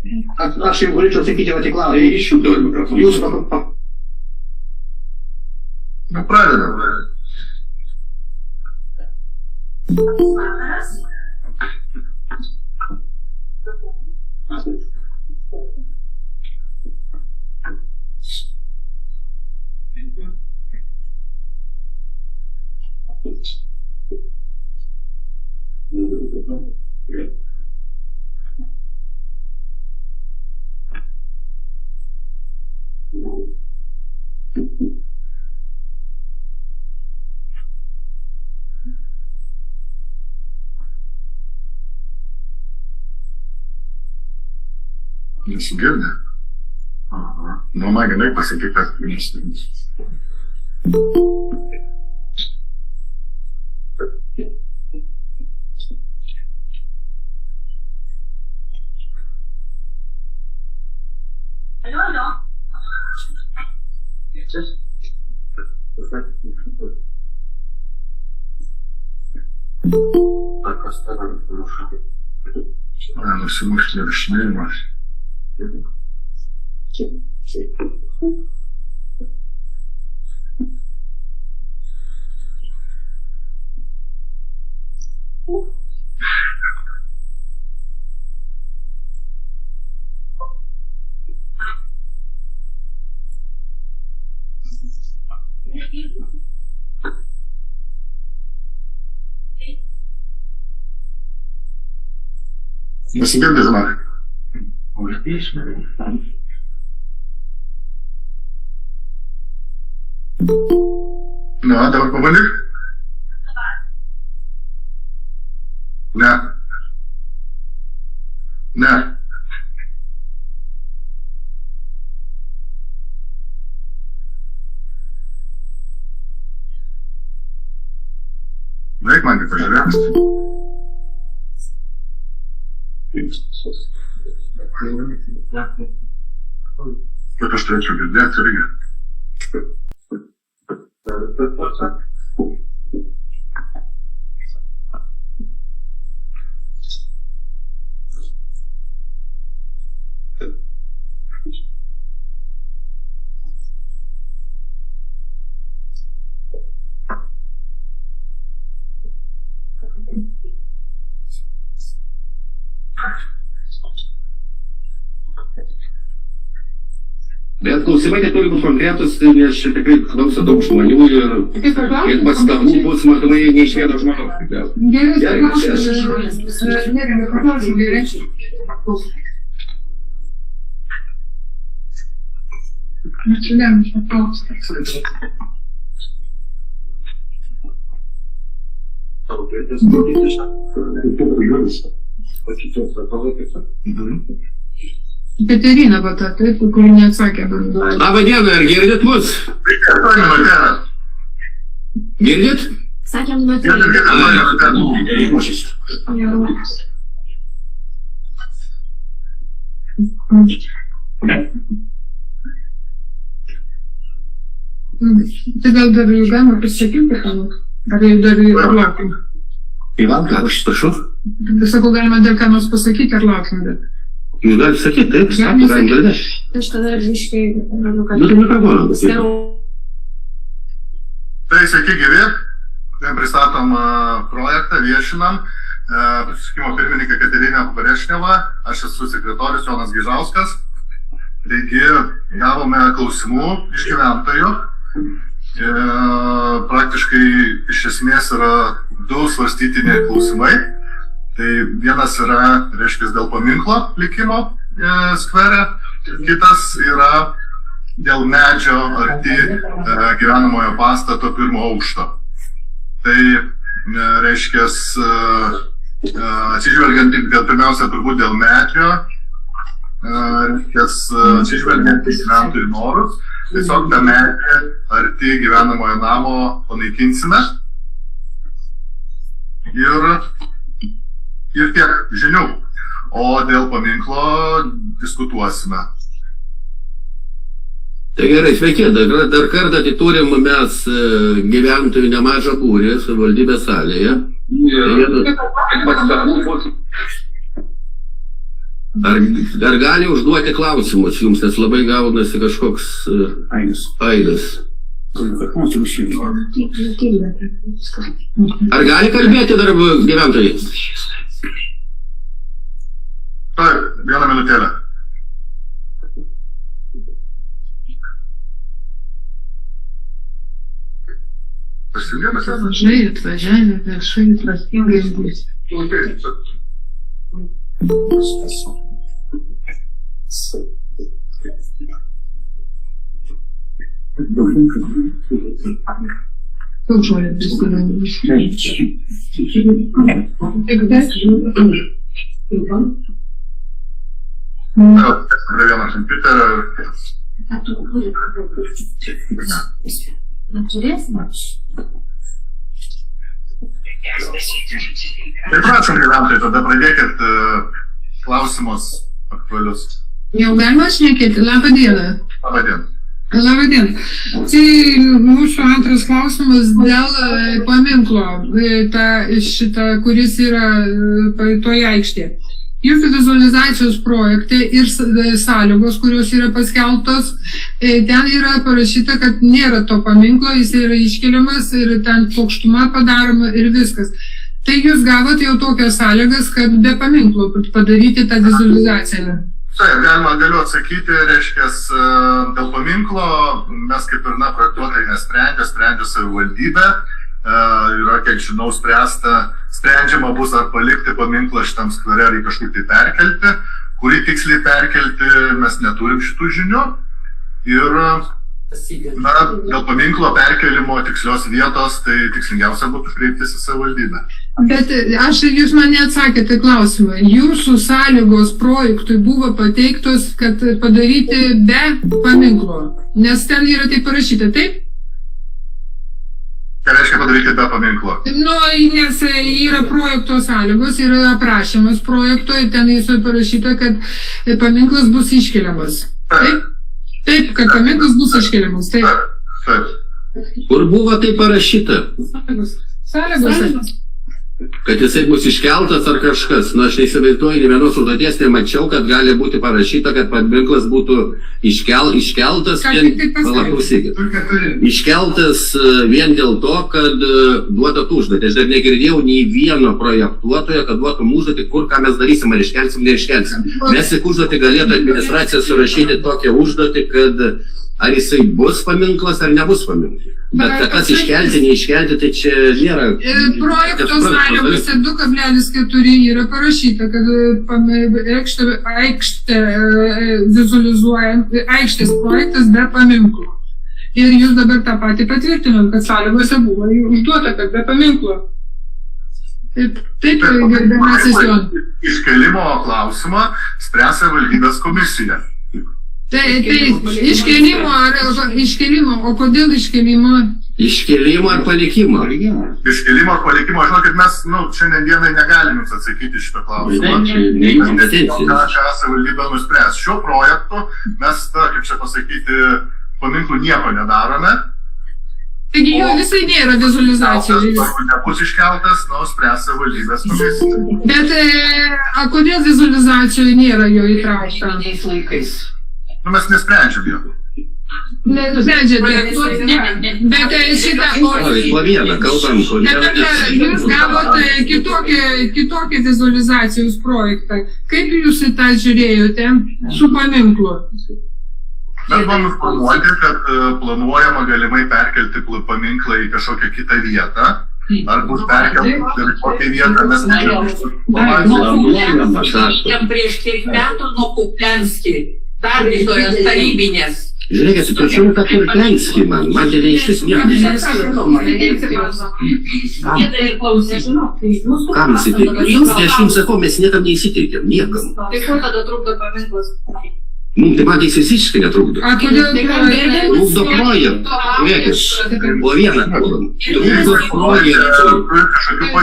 Aš jau galėčiau atsakyti vat į klausimą. Tai išjungdavo mikrofoną. Jūs Nu, pradedam. Nesigirdi? Aha. Nu, man gerai pasakyk, kad nesigirdi. Nusimušti rašinėjimas. Nesigirdi, žinok. Na, dabar pabandyk. Ne. Ne. Veik man, kad pažiūrėk. Kaip aš turėčiau girdėti irgi. Bet klausimai neturi būti konkretus, nes čia tikrai klauso daug žmonių ir pastabų bus matomai ne iš vieno žmogaus. Gerai, paklausim gerai. Начинаем paklausti. Katerina, va ta, taip, kuri neatsakė. Labą dieną, ar girdit mus? Girdit? Sakėm, Tai gal dar jau galima pasakyti, ar jau dar laukim? Ivanka, aš prašau. Sakau, galima dar ką nors pasakyti, ar laukim dar? Jūs galite sakyti, taip, sako, galim girdėti. aš tada ryškiai, kad... Nu, tai mikrofoną. Tai sveiki gyvi, pristatom projektą, viešinam. Susitikimo pirmininkė Katerina Barešneva, aš esu sekretorius Jonas Gižauskas. Taigi, gavome klausimų iš gyventojų. Praktiškai iš esmės yra du svarstytiniai klausimai. Tai vienas yra, reiškia, dėl paminklo likimo skvere, kitas yra dėl medžio arti gyvenamojo pastato pirmo aukšto. Tai reiškia, atsižvelgiant pirmiausia turbūt dėl medžio, reiškia, atsižvelgiant į gyventojų norus, tiesiog tą medį arti gyvenamojo namo panaikinsime. Ir tiek žinių, o dėl paminklo diskutuosime. Tai gerai, sveiki, dar kartą turim mes gyventojų nemažą būrį savivaldybės salėje. Ar gali užduoti klausimus jums, nes labai gaunasi kažkoks aidas? Ar gali kalbėti dar gyventojai? Taip, vieną minutėlę. Pasijungiamas esate? Žinai, atvažiavę viešai tvarkingai bus. Daug žmonės prisigalvoja. Prie vieno kompiuterio ir tai prašom gyventojai, tada pradėkit klausimus aktualius. Jau galima šnekėti? Labą dieną. Labą dieną. Labą dieną. Tai mūsų antras klausimas dėl paminklo, kuris yra toje aikštėje. Jūsų vizualizacijos projekte ir sąlygos, kurios yra paskelbtos, ten yra parašyta, kad nėra to paminklo, jis yra iškeliamas ir ten plokštuma padaroma ir viskas. Tai jūs gavote jau tokias sąlygas, kad be paminklo padaryti tą vizualizaciją. Taip, galiu atsakyti, reiškia, dėl paminklo mes kaip ir projektuotojai sprendžia savivaldybė. Yra, kiek žinau, sprendžiama bus ar palikti paminklą šitam skvere ar jį kažkur tai perkelti. Kurį tiksliai perkelti, mes neturim šitų žinių. Ir dėl paminklo perkelimo tikslios vietos, tai tikslingiausia būtų kreiptis į savivaldybę. Bet jūs man neatsakėte klausimą. Jūsų sąlygos projektui buvo pateiktos, kad padaryti be paminklo. Nes ten yra tai parašyta, taip? Ką reiškia padaryti be paminklo? Nes yra projekto sąlygos, yra aprašymas projekto ir ten jis parašyta, kad paminklas bus iškeliamas. Taip? Taip, kad paminklas bus iškeliamas. Taip. Taip. Kur buvo tai parašyta? Sąlygos. Kad jisai bus iškeltas ar kažkas. Aš neįsivaizduoju, ne vienos užduoties, tai mačiau, kad gali būti parašyta, kad paminklas būtų iškeltas iškeltas vien dėl to, kad duodat užduotį. Aš dar negirdėjau nei vieno projektuotojo, kad duotum užduotį, kur ką mes darysim, ar iškelsim, neiškelsim. Mes tik užduotį galėtų administracija surašyti tokią užduotį, kad ar jisai bus paminklas, ar nebus paminklas. Bet kas iškelti, neiškelti, tai čia nėra. Projekto sąlygose 2,4 yra parašyta, kad aikštės projektas be paminklo. Ir jūs dabar tą patį patvirtinat, kad sąlygose buvo užduota, kad be paminklo. Taip, gerbiamasis Jon. Iškelimo klausimą spręs savivaldybės komisija. Tai iškelimo, o kodėl iškelimo? Iškelimo ar palikimo? Iškelimo ar palikimo, žinokit, mes šiandien dienai negalim jums atsakyti šitą klausimą. Ką savivaldybė nuspręs. Šiuo projektu mes, kaip čia pasakyti, paminklų nieko nedarome. Taigi jau visai nėra vizualizacijos. Jeigu nebus iškeltas, spręs savivaldybės komisija. Bet kodėl vizualizacijoje nėra jo įtraukta? Mes nesprendžiam jo. Nesprendžiate. Bet šitą... Po vieną kalbam, Jūs gavote kitokį vizualizacijos projektą. Kaip jūs į tą žiūrėjote su paminklu? Mes buvom informuoti, kad planuojama galimai perkelti paminklą į kažkokią kitą vietą. Ar bus perkeltas ir kokią vietą mes nežinome. Prieš kiek metų nuo Kuklenskį. Tardytojas tarybinės. Žiūrėkit, tačiau kad ir Klenskį man tai neištis niekas. Kam įsiteikėm? Aš jums sakau, mes niekam neįsiteikėm, niekam. Tai ko tada trukdo paminklas? Tai man jis visiškai netrukdo. Trukdo projektą. Žiūrėkit, po vieną kalbam. Trukdo projektą.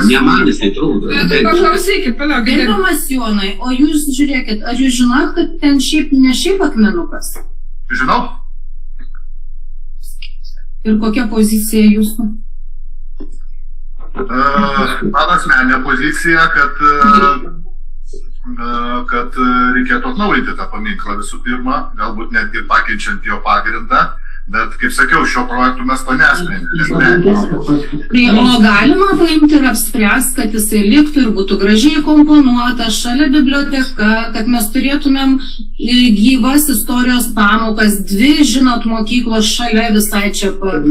Ne man jis tai trukdo. Paklausykit, palaukite. Gerbiamas Jonai, o jūs žiūrėkit, ar jūs žinot, kad ten ne šiaip akmenukas? Žinau. Ir kokia pozicija jūsų? Mano asmeninė pozicija, kad kad reikėtų atnaujinti tą paminklą visų pirma, galbūt netgi pakeičiant jo pagrindą, bet, kaip sakiau, šio projektu mes to nesprendėme. O galima paimti ir apspręsti, kad jisai liktų ir būtų gražiai komponuotas, šalia biblioteka, kad mes turėtumėm gyvas istorijos pamokas, 2, žinot, mokyklos šalia visai čia pat,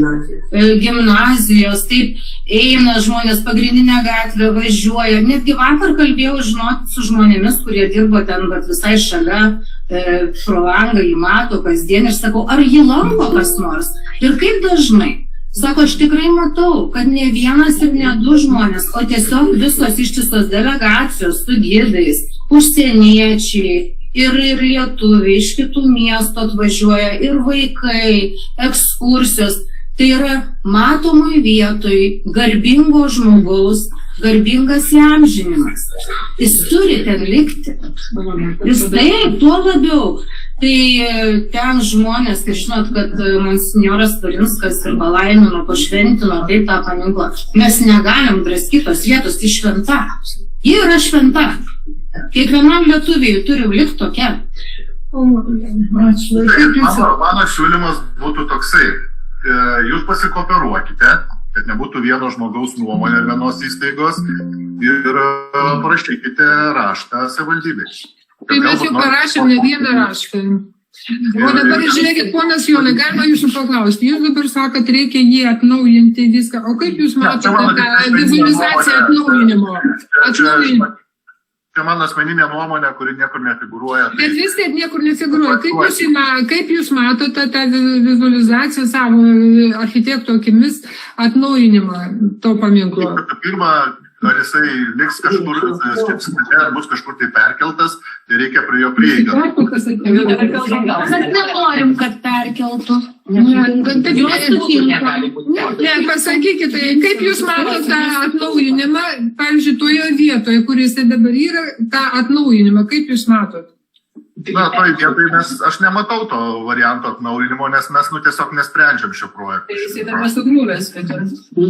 gimnazijos, taip eina žmonės, pagrindinę gatvę važiuoja. Netgi vakar kalbėjau, žinot, su žmonėmis, kurie dirbo ten, bet visai šalia, pro langą jį mato kasdien ir sakau, ar jį lanko kas nors? Ir kaip dažnai? Sako, aš tikrai matau, kad ne vienas ir ne 2 žmonės, o tiesiog visos ištisos delegacijos su gidais, užsieniečiai ir lietuviai iš kitų miestų atvažiuoja, ir vaikai, ekskursijos. Tai yra matomoj vietoj garbingo žmogaus, garbingas įamžinimas. Jis turi ten likti. Jis taip, tuo labiau. Tai ten žmonės, tai žinot, kad monsinjoras Turinskas ir palaimino, pašventino taip tą paminklą. Mes negalim draskytos vietos, tai šventa. Ji yra šventa. Kiekvienam lietuviui turi likti tokia. Mano siūlymas būtų toksai. Jūs pasikooperuokite, kad nebūtų vieno žmogaus nuomonė vienos įstaigos ir parašykite raštą savivaldybei. Tai mes jau parašėm ne vieną raštą. O dabar žiūrėkit, ponas Jonai, galima jūsų paklausti. Jūs dabar sakot, reikia jį atnaujinti viską. O kaip jūs matote tą vizualizaciją atnaujinimo? Tai mano asmeninė nuomonė, kuri niekur nefigūruoja. Bet vis tiek niekur nefigūruoja. Kaip jūs matote tą vizualizaciją savo architekto akimis atnaujinimą to paminklo? Pirma, ar jisai liks kažkur, ar bus kažkur tai perkeltas, tai reikia prie jo prieigą. Mes nenorim, kad perkeltų. Pasakykit, kaip jūs matote tą atnaujinimą, pavyzdžiui, toje vietoje, kur jisai dabar yra, tą atnaujinimą, kaip jūs matote? Na, toj vietoj aš nematau to varianto atnaujinimo, nes mes tiesiog nesprendžiam šio projekto. Jisai dar nesugriuvęs, bet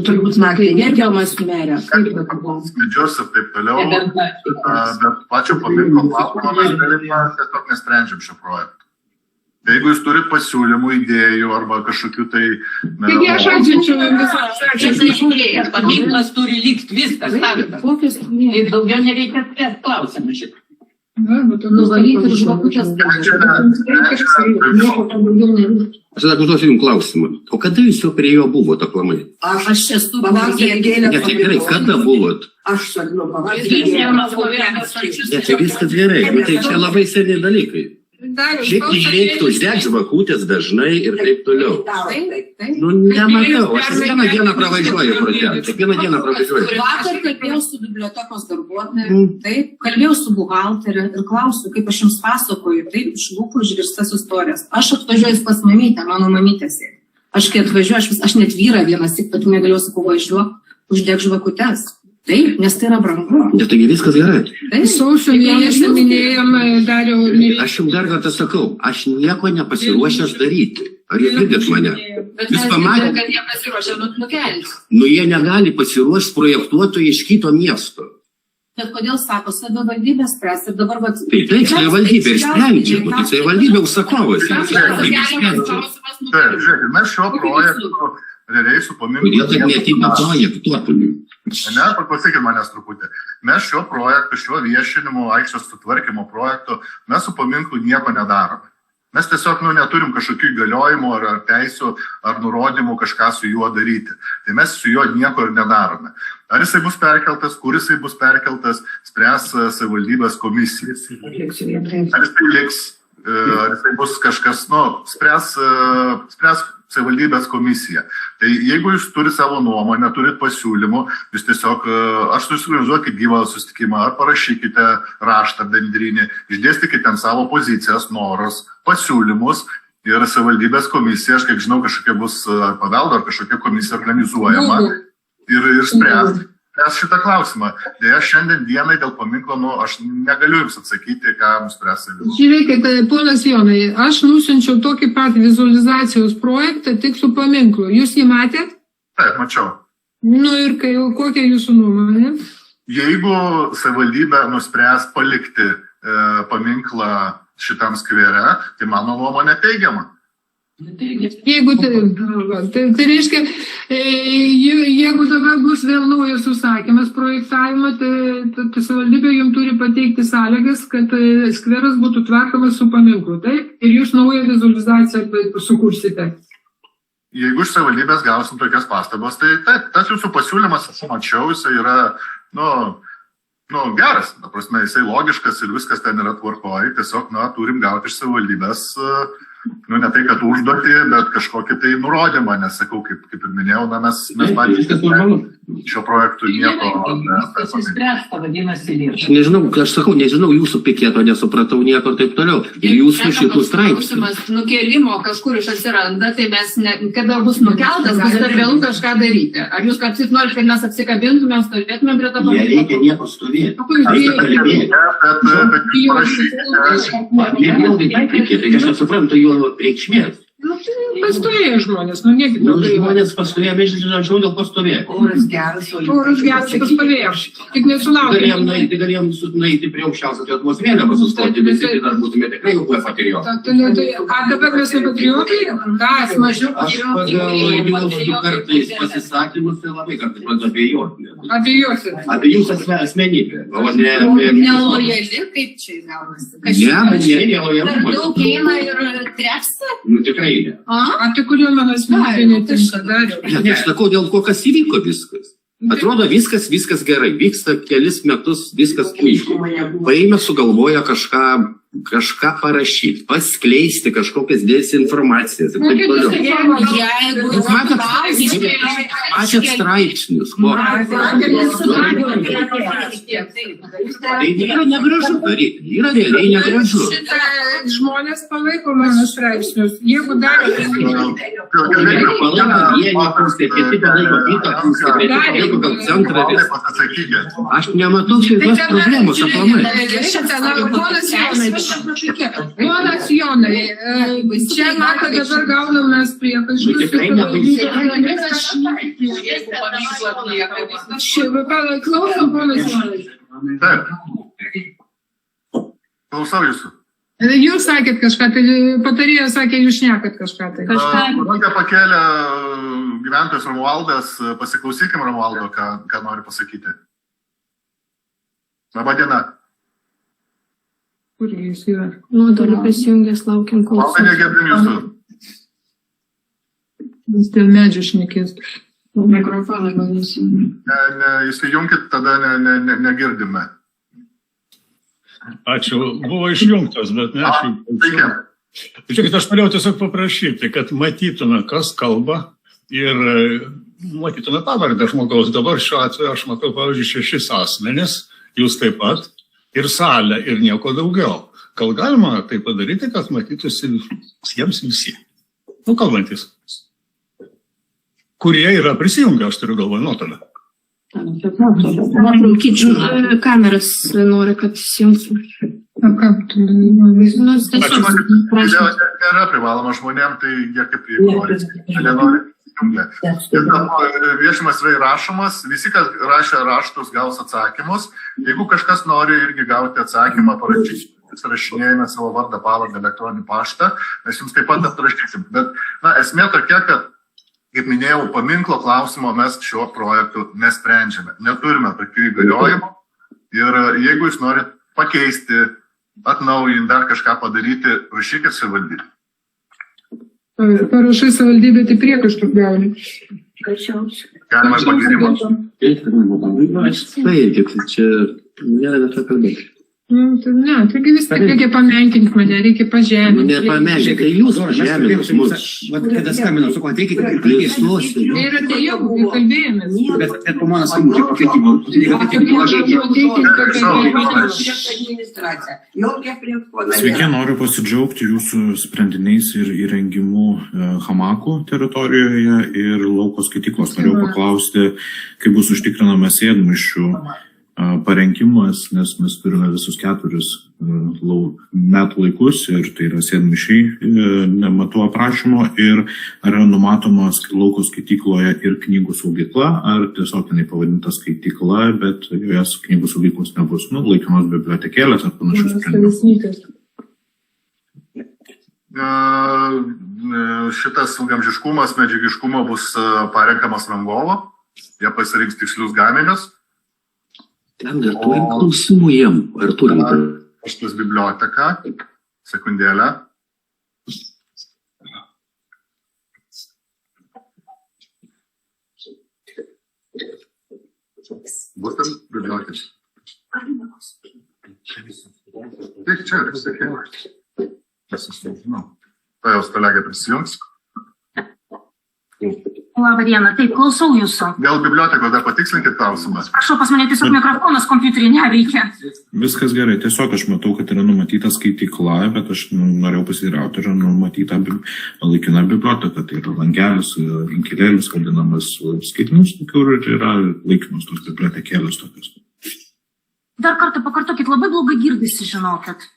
turbūt naktį gerbiamas merė. Medžius ir taip toliau, bet pačio paminklo klausimą mes tiesiog nesprendžiam šio projekto. Jeigu jūs turit pasiūlymų, idėjų arba kažkokių tai... Taigi aš atsiunčiu paminklas turi likti viskas. Ir daugiau nereikia spręsti klausimą šitą. Nuvalyti ir žvakutės. Aš tada užduosiu jums klausimą. O kada jūs jau prie jo buvot aplamai? Aš esu Ne, tai gerai, kada buvot? Aš Ne, tai viskas gerai, tai čia labai seni dalykai. Šiaip reiktų uždegti žvakutės dažnai ir taip toliau. Nu, nematau, aš kiekvieną dieną pravažiuoju pro ten, kiekvieną dieną pravažiuoju. Vakar kalbėjau su bibliotekos darbuotoju, taip, kalbėjau su buhalterė ir klausiu, kaip aš jums pasakoju, taip, iš lūpų išgirstas istorijas. Aš atvažiuoju pas mamytę, mano mamytė sėdi. Aš kai atvažiuoju, aš net vyrą vienas, tik pati negalėjau, sakau, važiuok, uždeg žvakutes. Taip, nes tai yra brangu. Ne, taigi viskas gerai. Sausio mėnesį minėjom, dariau... Aš jums dar kartą sakau, aš nieko nepasiruošęs daryti. Ar jūs girdit mane? Jūs pamatėte, kad jie pasiruošę nukelti. Nu, jie negali pasiruošti projektuotojai iš kito miesto. Bet kodėl sako, savivaldybė spręs ir dabar... Taip, savivaldybė ir sprendžia, tai savivaldybė užsakovas. Taip, žiūrėkit, mes šio projekto realiai su paminklu... Kodėl taip netinka projektuotojų? Ne, paklausykit manęs truputį. Mes šio projektu, šio viešinimo, aikštės sutvarkymo projektu, mes su paminklu nieko nedarome. Mes tiesiog neturim kažkokių įgaliojimų ar teisių, ar nurodymų kažką su juo daryti. Tai mes su juo nieko ir nedarome. Ar jisai bus perkeltas, kur jisai bus perkeltas, spręs savivaldybės komisijas. Ar jisai liks, ar jisai bus kažkas, spręs savivaldybės komisija. Tai jeigu jūs turite savo nuomonę, turite pasiūlymų, jūs tiesiog, aš susiorganizuokit gyvą susitikimą, ar parašykite raštą bendrinį, išdėstykite ten savo pozicijas, norus, pasiūlymus ir savivaldybės komisija, aš kiek žinau, kažkokia bus ar paveldo, ar kažkokia komisija organizuojama ir spręs šitą klausimą. Deja, šiandien dienai dėl paminklo, aš negaliu jums atsakyti, ką mums spręs. Žiūrėkit, ponas Jonai, aš nusiunčiau tokį pat vizualizacijos projektą tik su paminklu. Jūs jį matėt? Taip, mačiau. Nu ir kokia jūsų nuomonė? Jeigu savivaldybė nuspręs palikti paminklą šitam skvere, tai mano nuomonė teigiama. Jeigu tai reiškia, jeigu dabar bus vėl naujas užsakymas projektavimo, tai savivaldybė jums turi pateikti sąlygas, kad skveras būtų tvarkomas su paminklu, taip? Ir jūs naują vizualizaciją sukursite. Jeigu iš savivaldybės gausim tokias pastabas, tai taip, tas jūsų pasiūlymas, aš mačiau, jisai yra, geras, ta prasme, jisai logiškas ir viskas ten yra tvarkoj, tiesiog, turim gauti iš savivaldybės, ne tai, kad užduoti, bet kažkokį tai nurodymą, nes sakau, kaip ir minėjau, mes patys šio projektų nieko. Aš sakau, nežinau jūsų piketo, nesupratau nieko ir taip toliau. Ir jūsų šitų straipsnių. Nukėlimo kažkur iš atsiranda, tai mes, kada bus nukeltas, bus dar vėlų kažką daryti. Ar jūs kapsit norite, kad mes apsikabintumėm, stovėtumėm prie to paminklo? Nereikia nieko stovėti. Bet aš suprantu jo reikšmės. Pastovėjo žmonės, niekit. Žmonės pastovėjo, mes žinau dėl pastovėjo. Oras geras, Oras geras pastovėjo. Tik nesulaukė. Galėjom nueiti prie aukščiausios Lietuvos vėliavos sustoti, bet tai dar būtume tikrai jau patriotai. A dabar mes ne patriotai? Dar mažiau. Aš pagal jūsų kartais pasisakymus tai labai kartais man abejoti. Abejosi. Apie jūsų asmenybę, o ne... Nelojali, kaip čia gaunasi? Nelojalu. Per daug eina ir trepsta? Tikrai ne. A tai kodėl mano asmenybė netinka dariau? Aš sakau, dėl ko kas įvyko viskas. Atrodo, viskas gerai. Vyksta kelis metus, viskas puikiai. Paėmė, sugalvoja kažką parašyti, paskleisti kažkokias dezinformacijas ir taip toliau. Jūs matėt straipsnius. Tai yra negražu daryti. Yra realiai negražu. Žmonės palaiko mano straipsnius. Jeigu dar... Aš nematau šios problemos aplamai. Ponas Jonai, čia mato dabar gaunam mes priekaištus. Klausom, ponas Jonai. Taip. Klausau jūsų. Jūs sakėt kažką, tai patarėjas sakė, jūs šnekat kažką. Kokią pakėlė gyventojas Romualdas, pasiklausykim Romualdo, ką nori pasakyti. Labą dieną. Kur jis yra? Nuotoliu prisijungęs, laukiam kol. Labai negirdim jūsų. Jis dėl medžių šnekės. Mikrofoną gal įsijungė. Įsijunkit, tada negirdime. Ačiū, buvo išjungtas, bet ne aš jau. Žiūrėkit, aš norėjau tiesiog paprašyti, kad matytume, kas kalba ir matytume pavardę žmogaus. Dabar šiuo atveju aš matau, pavyzdžiui, 6 asmenis, jūs taip pat, ir salę, ir nieko daugiau. Gal galima tai padaryti, kad matytųsi jiems visi. Kalbantis. Kurie yra prisijungę, aš turiu galvoje nuotolę. Kičių kameras nori, kad įsijungtų. Nėra privaloma žmonėm, tai jie kaip nori. Viešimas yra įrašomas, visi, kas rašė raštus, gaus atsakymus. Jeigu kažkas nori irgi gauti atsakymą, rašinėjame savo vardą, pavardę, elektroninį paštą, mes jums taip pat atrašysim. Bet esmė tokia, kad kaip minėjau, paminklo klausimo mes šiuo projektu nesprendžiame. Neturime tokių įgaliojimų ir jeigu jūs norit pakeisti, atnaujinti, dar kažką padaryti, rašykit savivaldybę. Parašai savivaldybė, tai priekaištų gauni. Galima pagyrimus. Taip, čia nereikia kalbėti. Ne, taigi vis tik reikia pamenkinti mane, reikia pažeminti. Nepamenkinti, tai jūs pažeminus mus. Kada skambinau, sakau, ateikite ir kalbėsite. Tai yra tai jau, kai kalbėjomės. Bet po mano skambučio pakeitimo. Sveiki, noriu pasidžiaugti jūsų sprendiniais ir įrengimu hamakų teritorijoje ir lauko skaityklos. Norėjau paklausti, kaip bus užtikrinama sėdmaišių parengimas, nes mes turime visus 4 metų laikus ir tai yra sėdmišiai nematau aprašymo ir ar yra numatomas lauko skaitykloje ir knygų saugykla, ar tiesiog jinai pavadinta skaitykla, bet joje knygų saugyklos nebus, laikinos bibliotekėlės ar panašius sprendimus. Šitas ilgamžiškumas, medžiagiškumo bus parenkamas rangovo, jie pasirinks tikslius gaminius. Ten dar turim klausimų jiem, ar turim? Paštas biblioteka, sekundėlę. Būtent bibliotekos. Tik čia ir sakė. Tai jos kolegė prisijungs. Labą dieną, taip, klausau jūsų. Dėl bibliotekos dar patikslinkit klausimą. Prašau, pas mane tiesiog mikrofonas kompiuterį neveikia. Viskas gerai, tiesiog aš matau, kad yra numatyta skaitykla, bet aš norėjau pasiteirauti, yra numatyta laikina biblioteka, tai yra langelis, inkilėlis, vadinamas skaitinius, kur yra laikinos tos bibliotekėlės tokios. Dar kartą pakartokit, labai blogai girdisi, žinokit.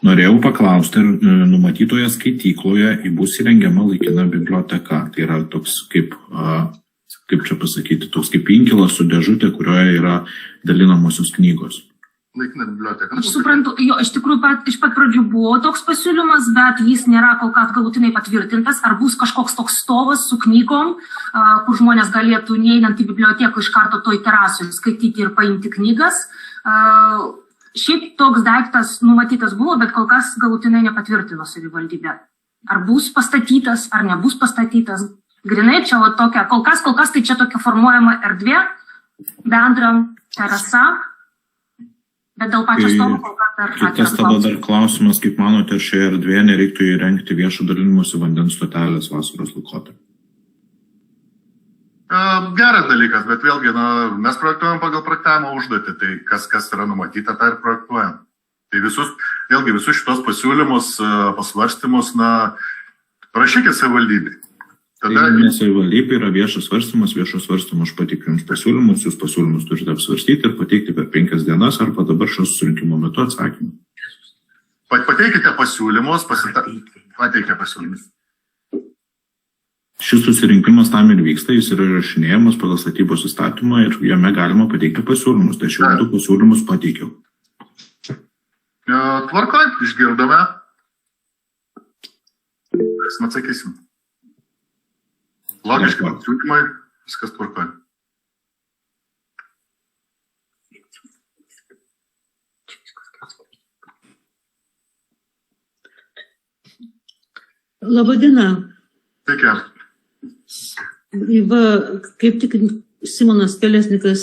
Norėjau paklausti, ar numatytoje skaitykloje bus įrengiama laikina biblioteka. Tai yra toks kaip čia pasakyti, toks kaip inkilas su dėžutė, kurioje yra dalinamosios knygos. Laikina biblioteka. Aš suprantu, jo, iš tikrųjų iš pat pradžių buvo toks pasiūlymas, bet jis nėra kol kas galutinai patvirtintas. Ar bus kažkoks toks stovas su knygom, kur žmonės galėtų neeinant į biblioteką iš karto toj terasui skaityti ir paimti knygas. Šiaip toks daiktas numatytas buvo, bet kol kas galutinai nepatvirtino savivaldybė. Ar bus pastatytas, ar nebus pastatytas. Grinai čia tokia, kol kas tai čia tokia formuojama erdvė, bendram terasa, bet dėl pačios stovo kol kas dar atviras klausimas. Dar klausimas, kaip manote, šioje erdvėje nereiktų įrengti viešo dalinimosi vandens stotelės vasaros laikotarpiu? Geras dalykas, bet vėlgi, mes projektuojam pagal projektavimo užduotį, tai kas yra numatyta, tą ir projektuojam. Tai visus šitos pasiūlymus, pasvarstymus, parašykit savivaldybei. Tai savivaldybė yra viešas svarstymas, aš pateikiu jums pasiūlymus, jūs pasiūlymus turite apsvarstyti ir pateikti per 5 dienas arba dabar šios surinkimo metu atsakymą. Pateikite pasiūlymus, pateikite pasiūlymus. Šis susirinkimas tam ir vyksta, jis yra rašinėjamas pagal statybos įstatymą ir jame galima pateikti pasiūlymus. Tai šiuo metu pasiūlymus pateikiau. Tvarkoj, išgirdome. Mes atsakysim. Logiškai pasiūlymai, viskas tvarkoj. Labadiena. Sveiki. Kaip tik Simonas Pelesnikas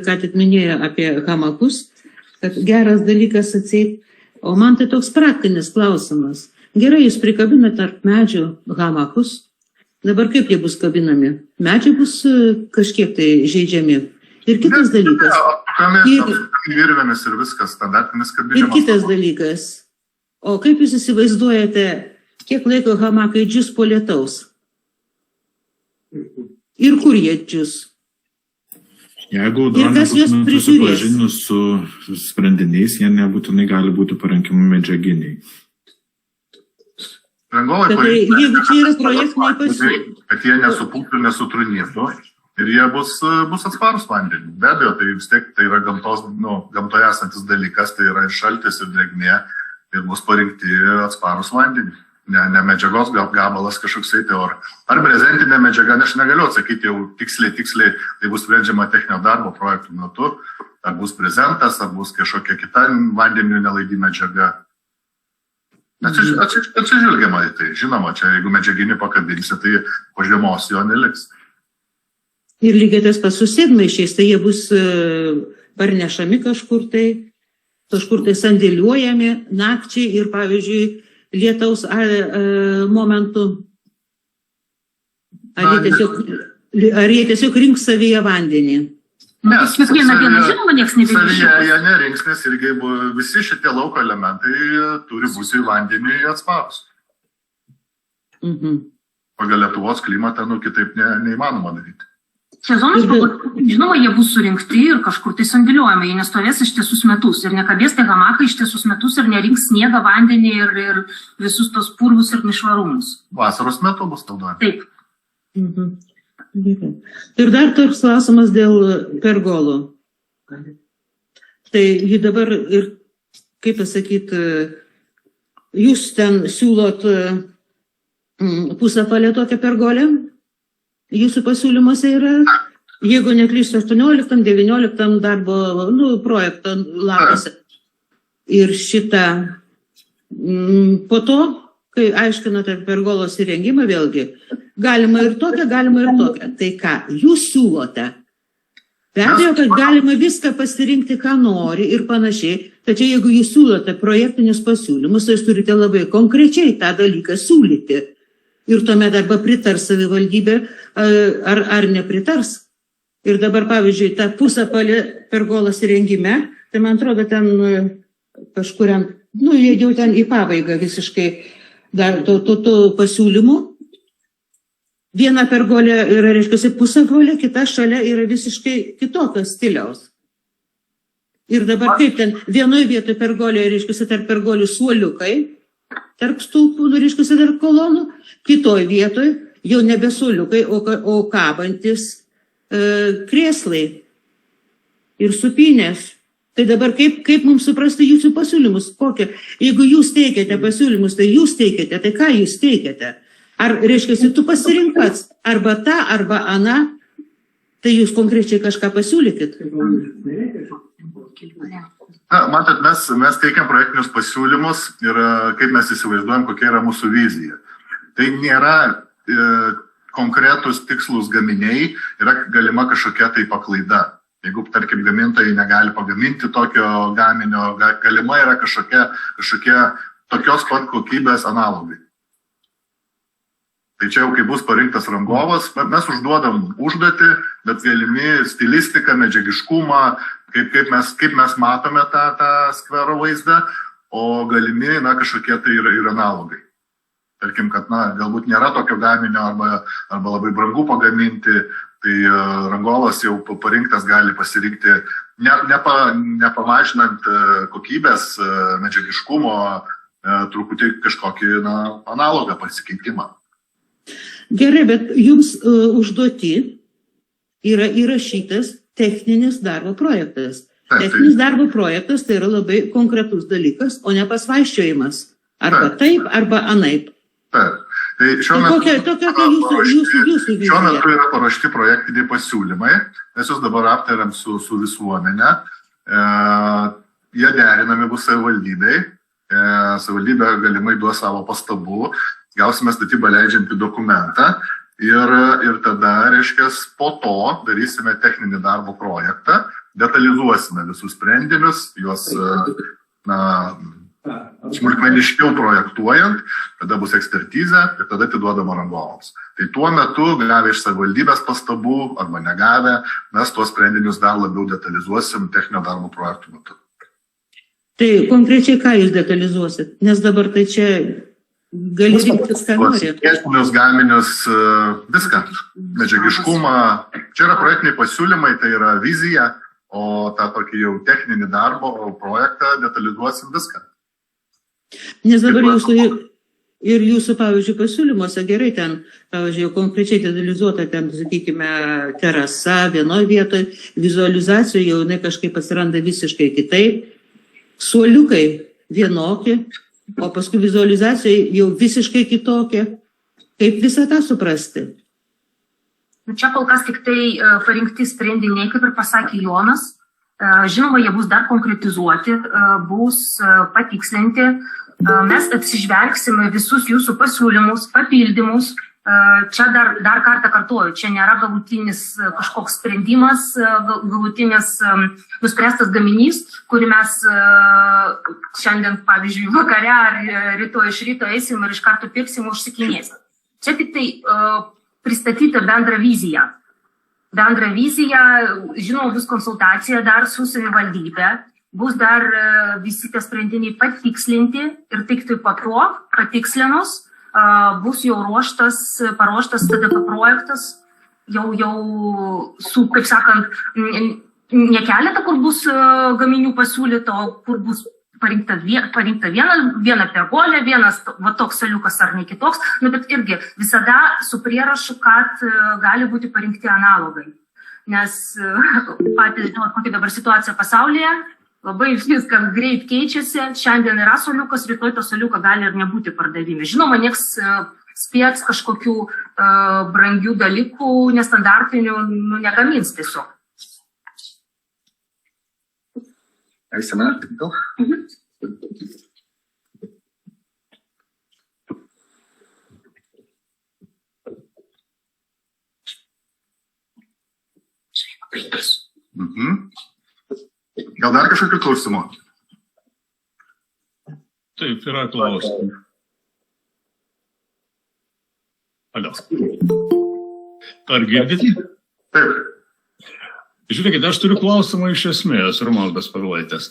ką tik minėjo apie hamakus, kad geras dalykas atseit, o man tai toks praktinis klausimas. Gerai, jūs prikabinat tarp medžių hamakus, dabar kaip jie bus kabinami? Medžiai bus kažkiek tai žaidžiami. Ir kitas dalykas. Virvėmis ir viskas, standartinis kabinimas. Ir kitas dalykas. O kaip jūs įsivaizduojate, kiek laiko hamakai džius po lietaus? Ir kur jie džius? Jeigu susipažinus su sprendiniais, jie nebūtinai gali būti parenkami medžiaginiai. Jeigu čia yra projektiniai pasiūlymai. Kad jie nesupūtų, nesutrūnytų ir jie bus atsparus vandeniu. Be abejo, tai vis tiek tai yra gamtoje esantis dalykas, tai yra ir šaltis, ir drėgmė ir bus parinkti atsparus vandeniu. Ne medžiagos gabalas kažkoksai tai ar brezentinė medžiaga, aš negaliu atsakyti jau tiksliai, tai bus sprendžiama techninio darbo projektų metu, ar bus brezentas, ar bus kažkokia kita vandeniu nelaidi medžiaga. Atsižvelgiama į tai, žinoma, čia jeigu medžiaginį pakabinsi, tai po žiemos jo neliks. Ir lygiai tas pats su sėdmaišiais, tai jie bus parnešami kažkur tai sandėliuojami nakčiai ir pavyzdžiui, lietaus momentu, ar jie tiesiog rinks savyje vandenį? Nes savyje jie nerinks, nes irgi visi šitie lauko elementai turi būti vandeniui atsparus. Pagal Lietuvos klimatą, kitaip neįmanoma daryti. Žinoma, jie bus surinkti ir kažkur tai sandėliuojama, jie nestovės ištisus metus ir nekabės tie hamakai ištisus metus ir nerinks sniegą, vandenį ir visus tos purvus ir nešvarumus. Vasaros metu bus naudojama. Taip. Ir dar toks klausimas dėl pergolų. Tai jį dabar ir, kaip pasakyti, jūs ten siūlot pusapalę tokią pergolę? Jūsų pasiūlymuose yra, jeigu neklystu, 18-19 darbo projekto lapuose. Ir šitą po to, kai aiškinote pergolos įrengimą, vėlgi, galima ir tokią, galima ir tokią. Tai ką, jūs siūlote? Be abejo, kad galima viską pasirinkti, ką nori ir panašiai, tačiau jeigu jūs siūlote projektinius pasiūlymus, tai jūs turite labai konkrečiai tą dalyką siūlyti. Ir tuomet arba pritars savivaldybė, ar nepritars. Ir dabar, pavyzdžiui, ta pusapalė pergolos įrengime, tai man atrodo ten kažkuriam, jie jau ten į pabaigą visiškai dar to pasiūlymų. Viena pergolė yra, reiškia, pusapolė, kita šalia yra visiškai kitokios stiliaus. Ir dabar kaip ten, vienoje vietoje pergolė, reiškia, tarp pergolių suoliukai, tarp stulpų, reiškia, tarp kolonų, kitoje vietoje jau nebe suoliukai, o kabantis krėslai ir supinės. Tai dabar kaip mums suprasti jūsų pasiūlymus? Kokie? Jeigu jūs teikiate pasiūlymus, tai jūs teikiate, tai ką jūs teikiate? Ar, reiškia, tu pasirink pats, arba tą, arba aną, tai jūs konkrečiai kažką pasiūlykit? Matot, mes teikiam projektinius pasiūlymus ir kaip mes įsivaizduojam, kokia yra mūsų vizija. Tai nėra konkretus tikslus gaminiai, yra galima kažkokia tai paklaida. Jeigu, tarkim, gamintojai negali pagaminti tokio gaminio, galima yra kažkokie tokios pat kokybės analogai. Tai čia jau, kai bus parinktas rangovas, mes užduodam užduotį, bet galimi stilistiką, medžiagiškumą, kaip mes matome tą skvero vaizdą, o galimi kažkokie tai ir analogai. Tarkim, kad galbūt nėra tokio gaminio arba labai brangu pagaminti, tai rangovas jau parinktas gali pasirinkti, nepamažinant kokybės, medžiagiškumo, truputį kažkokį analogą pasikeitimą. Gerai, bet jums užduoti yra įrašytas techninis darbo projektas. Techninis darbo projektas tai yra labai konkretus dalykas, o ne pasvaiščiojimas. Arba taip, arba anaip. Taip. Tai šiuo metu yra paruošti projektiniai pasiūlymai, mes juos dabar aptariam su visuomenė. Jie derinami bus savivaldybei. Savivaldybė galimai duos savo pastabų. Gausime statybą leidžiantį dokumentą ir tada, reiškia, po to darysime techninį darbo projektą, detalizuosime visus sprendinius, juos smulkmeniškiau projektuojant, tada bus ekspertizė ir tada atiduodama rangovams. Tai tuo metu, gavę iš savivaldybės pastabų arba negavę, mes tuos sprendinius dar labiau detalizuosim techninio darbo projektų metu. Tai konkrečiai ką jūs detalizuosit? Nes dabar tai čia gali rinktis, ką nori. Techninius gaminius, viską, medžiagiškumą. Čia yra projektiniai pasiūlymai, tai yra vizija, o tą tokį jau techninį darbo projektą detalizuosim viską. Nes dabar jūsų, pavyzdžiui, pasiūlymuose gerai ten, pavyzdžiui, jau konkrečiai detalizuota ten, sakykime, terasa vienoje vietoje, vizualizacijoje jau jinai kažkaip atsiranda visiškai kitaip, suoliukai vienokie, o paskui vizualizacijai jau visiškai kitokie. Kaip visą tą suprasti? Čia kol kas tik tai parinkti sprendiniai, kaip ir pasakė Jonas. Žinoma, jie bus dar konkretizuoti, bus patikslinti. Mes atsižvelgsime visus jūsų pasiūlymus, papildymus. Čia dar kartą kartuoju, čia nėra galutinis kažkoks sprendimas, galutinis nuspręstas gaminys, kurį mes šiandien, pavyzdžiui, vakare ar rytoj iš ryto eisim ir iš karto pirksim užsikinėsim. Čia tik tai pristatyti bendrą viziją. Bendrą viziją, žinoma, bus konsultacija dar su savivaldybė, bus dar visi tie sprendiniai patikslinti ir tik tai po to patikslinus bus jau paruoštas TDP projektas jau su, kaip sakant, ne keletą, kur bus gaminių pasiūlyta, o kur bus parinkta viena pergolė, vienas va toks saliukas ar ne kitoks, bet irgi visada su prierašu, kad gali būti parinkti analogai. Nes patys žinot, kokia dabar situacija pasaulyje, labai viskas greit keičiasi, šiandien yra soliukas, rytoj to soliuką gali ir nebūti pardavime. Žinoma, nieks spėts kažkokių brangių dalykų, nestandartinių, negamins tiesiog. Eisime, gal? Gal dar kažkokių klausimų? Taip, yra klausimų. Alio. Ar girdite? Taip. Žiūrėkite, aš turiu klausimą iš esmės, Romualdas Povilaitis.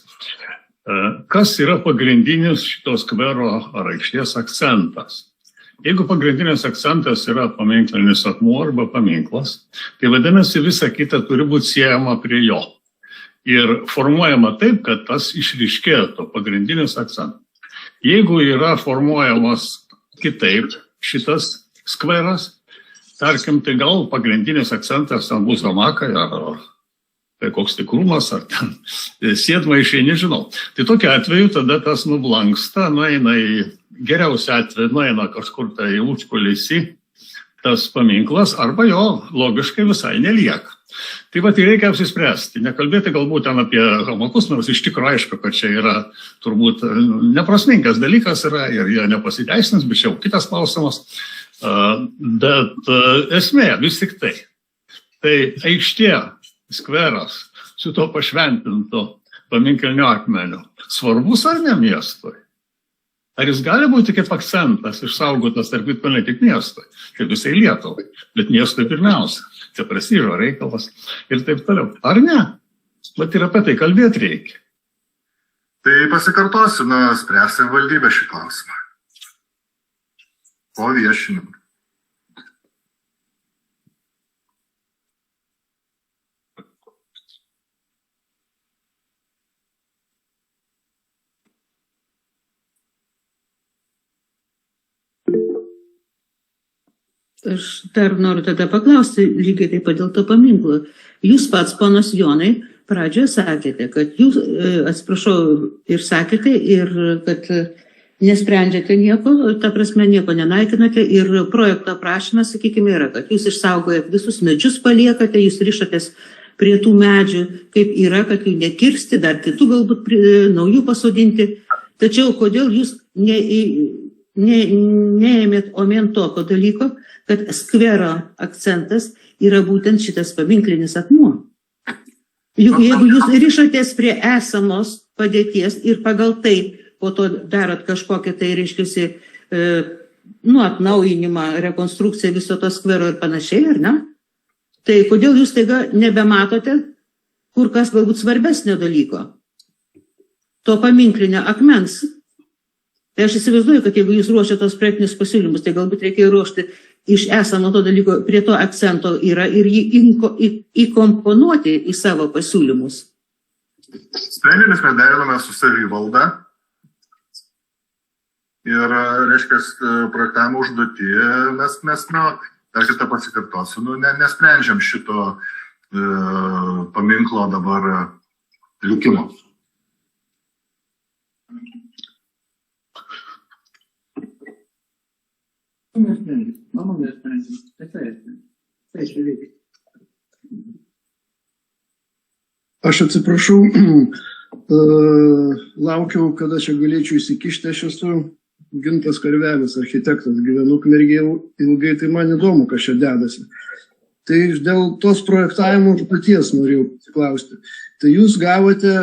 Kas yra pagrindinis šito skvero ar aikštės akcentas? Jeigu pagrindinis akcentas yra paminklinis akmuo arba paminklas, tai vadinasi visa kita turi būti siejama prie jo. Ir formuojama taip, kad tas išryškėtų pagrindinis akcentas. Jeigu yra formuojamas kitaip šitas skveras, tarkim, tai gal pagrindinis akcentas ten bus hamakai ar koks tikrumas, ar ten sėdmaišiai, nežinau. Tai tokiu atveju tada tas nublanksta, geriausia atveju nueina kažkur tai užkulisį tas paminklas, arba jo logiškai visai nelieka. Tai va, tai reikia apsispręsti, nekalbėti galbūt ten apie hamakus, nors iš tikrųjų aišku, kad čia yra turbūt neprasmingas dalykas yra ir jie nepasiteisins, bet čia jau kitas klausimas. Bet esmė vis tik tai. Tai aikštė, skveras su to pašventinto paminkliniu akmeniu svarbus ar ne miestui? Ar jis gali būti kaip akcentas išsaugotas tarp kitko ne tik miestui, kaip visai Lietuvai, bet miestui pirmiausia. Čia prestižo reikalas ir taip toliau. Ar ne? Bet ir apie tai kalbėti reikia. Tai pasikartosiu, spręs savivaldybė šį klausimą. Po viešinimo. Aš dar noriu tada paklausti lygiai taip pat dėl to paminklo. Jūs pats, ponas Jonai, pradžioje sakėte, kad jūs, ir sakėte, ir kad nesprendžiate nieko, ta prasme nieko nenaikinate ir projekto aprašymas, sakykime, yra, kad jūs išsaugojate visus medžius paliekate, jūs rišatės prie tų medžių, kaip yra, kad jų nekirsti, dar kitų galbūt naujų pasodinti. Tačiau kodėl jūs neėmėt omen tokio dalyko, kad skvero akcentas yra būtent šitas paminklinis akmuo. Juk jeigu jūs rišatės prie esamos padėties ir pagal tai po to darot kažkokią tai, reiškiasi, atnaujinimą, rekonstrukciją viso to skvero ir panašiai, ar ne? Tai kodėl jūs taiga nebematote kur kas galbūt svarbesnio dalyko? To paminklinio akmens. Tai aš įsivaizduoju, kad jeigu jūs ruošiate tos projektinius pasiūlymus, tai galbūt reikėjo ruošti iš esamo to dalyko, prie to akcento yra ir jį įkomponuoti į savo pasiūlymus. Sprendinius mes deriname su savivalda ir, reiškia, projektavimo užduotį mes dar kitą pasikartosiu, nesprendžiam šito paminklo dabar likimo. Aš atsiprašau, laukiau, kada čia galėčiau įsikišti, aš esu Gintas Karvelis, architektas, gyvenu Ukmergėje ilgai, tai man įdomu, kas čia dedasi. Tai dėl tos projektavimo užduoties norėjau klausti. Tai jūs gavote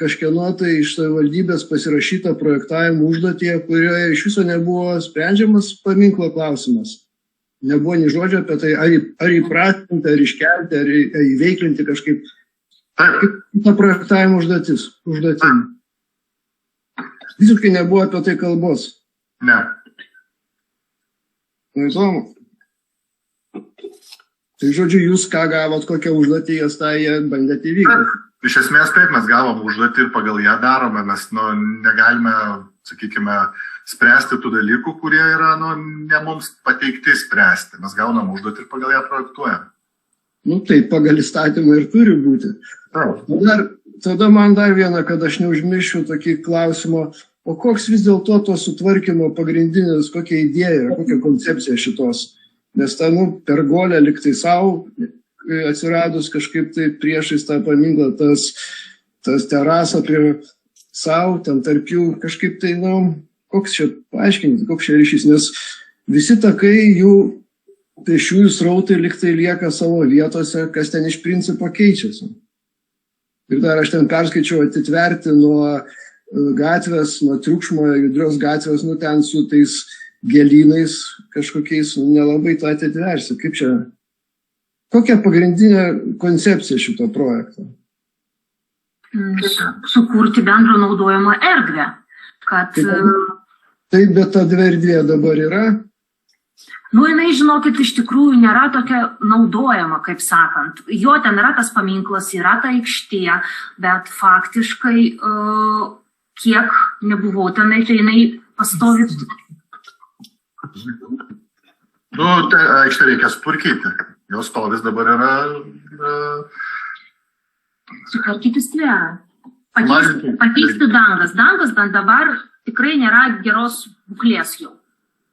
kažkieno tai iš savivaldybės pasirašytą projektavimo užduotį, kurioje iš viso nebuvo sprendžiamas paminklo klausimas. Nebuvo nei žodžio apie tai, ar įpratinti, ar iškelti, ar įveiklinti kažkaip. Kaip ta projektavimo užduotim. Visiškai nebuvo apie tai kalbos. Ne. Įdomu. Tai žodžiu, jūs ką gavot, kokią užduotį jas tą jie bandėte įvykdyti? Iš esmės taip, mes gavom užduotį ir pagal ją darome, mes negalime, sakykime, spręsti tų dalykų, kurie yra ne mums pateikti spręsti. Mes gaunam užduotį ir pagal ją projektuojam. Tai pagal įstatymą ir turi būti. Tada man dar vieną, kad aš neužmirščiau tokį klausimą, o koks vis dėlto to sutvarkymo pagrindinis, kokia idėja yra, kokia koncepcija šitos? Nes ta, pergolė liktai savo atsiradus kažkaip tai priešais tą paminklą, tas terasa prie savo, ten tarp jų kažkaip tai, koks čia, paaiškinti, koks čia ryšys, nes visi takai jų pešiųjų srautai liktai lieka savo vietose, kas ten iš principo keičiasi. Ir dar aš ten perskaičiau atitverti nuo gatvės, nuo triukšmo, judrios gatvės, ten su tais gėlynais kažkokiais, nelabai tą atitversi. Kaip čia? Kokia pagrindinė koncepcija šito projekto? Sukurti bendro naudojimo erdvę. Taip, bet ta erdvė dabar yra? Jinai, žinokit, iš tikrųjų nėra tokia naudojama, kaip sakant. Jo ten yra tas paminklas, yra ta aikštė, bet faktiškai, kiek nebuvau tenai, tai jinai pastovi. Aikštę reikia sutvarkyti. Jos stovis dabar yra... Sutvarkyti skverą. Pakeisti dangas. Dangas dabar tikrai nėra geros būklės jau.